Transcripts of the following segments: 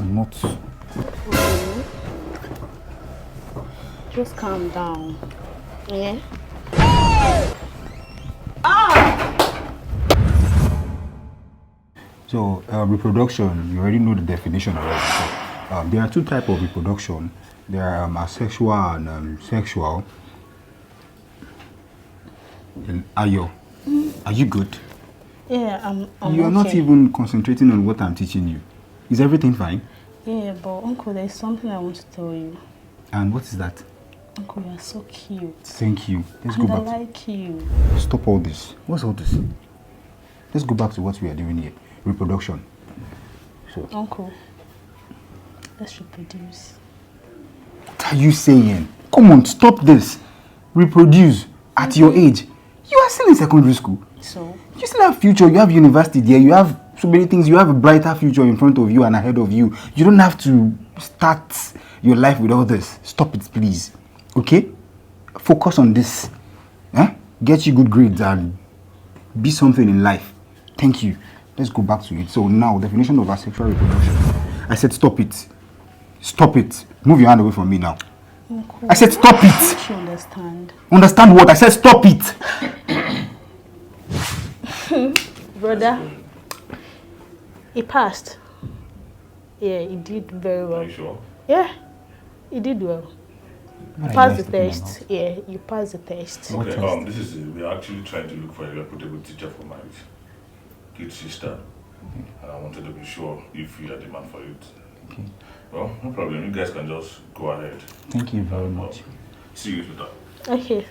I'm not. Okay. Just calm down. Yeah? So, reproduction, you already know the definition already. So, there are two types of reproduction. There are asexual and sexual. Are you good? Yeah, I'm You're okay. not even concentrating on what I'm teaching you. Is everything fine? Yeah, but Uncle, there's something I want to tell you. And what is that? Uncle, you are so cute. Thank you. Let's go back. I like you. Stop all this. What's all this? Let's go back to what we are doing here. Reproduction. So, Uncle, let's reproduce. what are you saying? Come on, stop this. Reproduce at your age. You are still in secondary school. So? You still have future. You have university there. You have so many things. You have a brighter future in front of you and ahead of you. You don't have to start your life with all this. Stop it, please. Okay? Focus on this. Get you good grades and be something in life. Thank you. Let's go back to it. So now, definition of asexual reproduction. I said stop it. Stop it. Move your hand away from me now. Uncle, I said stop it. don't you understand? Understand what? I said stop it. Brother, he passed. Yeah, he did very well. Are you sure? Yeah, he did well. What You are passed you the guys test. talking Yeah, you passed the test. Okay, we're actually trying to look for a reputable teacher for my kid sister. And I wanted to be sure if you had demand for it. Okay. Well, no problem. You guys can just go ahead. Thank you very much. See you later. Okay.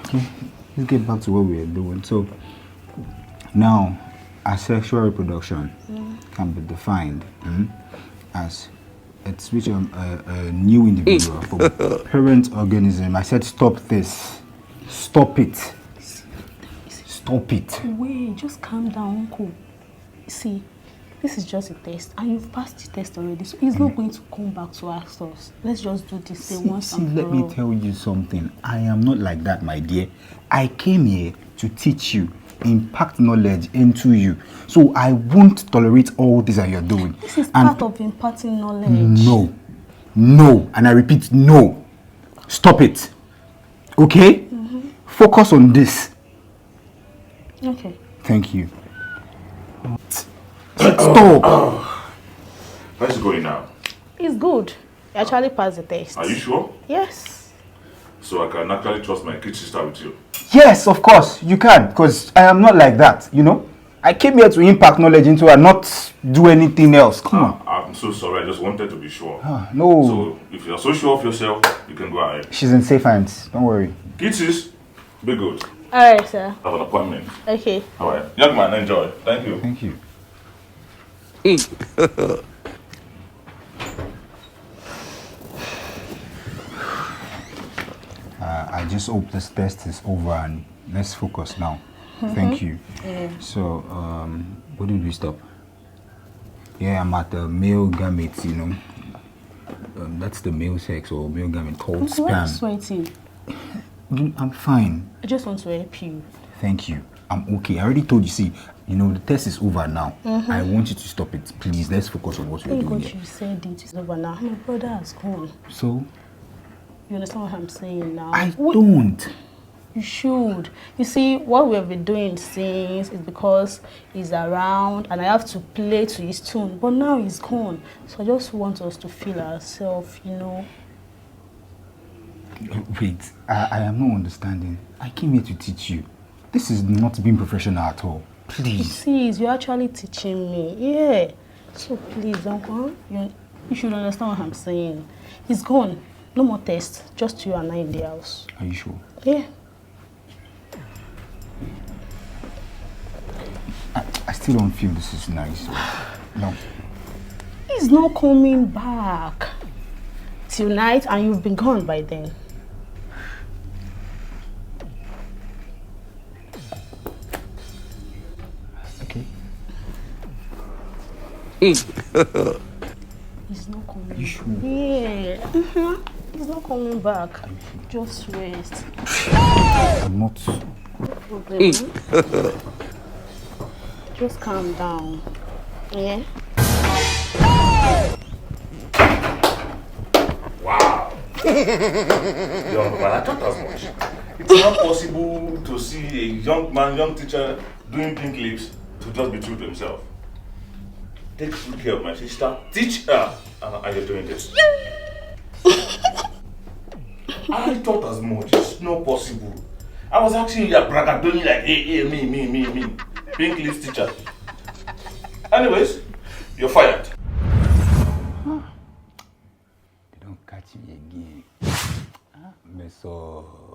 Okay, let's get back to what we are doing. So, now, asexual reproduction can be defined as it's which a new individual from parent organism. I said stop this. Stop it. Stop it. Wait, just calm down, Uncle. See, this is just a test, and you've passed the test already, so he's not going to come back to ask us. Let's just do this once and for Let me all. tell you something. I am not like that, my dear. I came here to teach you, impact knowledge into you. So I won't tolerate all this that you're doing. This is part of imparting knowledge. No. No. And I repeat, no. Stop it. Okay? Focus on this. Okay. Thank you. Stop. How's it going now? It's good. You actually passed the test. Are you sure? Yes. So I can actually trust my kid sister with you? Yes, of course, you can. Because I am not like that, you know? I came here to impact knowledge into her, not do anything else. Come on. I'm so sorry. I just wanted to be sure. No. So if you're so sure of yourself, you can go ahead. She's in safe hands. Don't worry. Kids, be good. Alright, sir. Have an appointment. Okay. All right. Young man, enjoy. Thank you. Thank you. I just hope this test is over and let's focus now. Thank you. Yeah. So, where did we stop? Yeah, I'm at the male gamete, you know. That's the male sex or male gamete called Uncle, why are you sperm. sweating? I'm fine. I just want to help you. Thank you. I'm okay. I already told you, see, you know, the test is over now. I want you to stop it. Please, let's focus on what we're Thank doing God here. you said it is over now. My brother has gone. So, You understand what I'm saying now? I don't. You should. You see, what we have been doing since is because he's around and I have to play to his tune. But now he's gone. So I just want us to feel ourselves, you know. Wait, I am not understanding. I came here to teach you. This is not being professional at all. You Please. see, you're actually teaching me. Yeah. So please, Uncle, you should understand what I'm saying. He's gone. No more tests. Just you and I in the house. Are you sure? Yeah. I still don't feel this is nice. No. He's not coming back tonight and you've been gone by then. Okay. He's not coming. You sure? Yeah. He's not coming back. Just rest. I'm not. Just calm down. Yeah. Wow. Young man, I thought as much. It's not possible to see a young teacher doing pink lips to just be true to himself. Take good care of my sister, teach her, and you're doing this. I thought as much. It's not possible. I was actually bragadoning like, hey, me. Pink lips teacher. Anyways, you're fired. They don't catch me again. Mess up.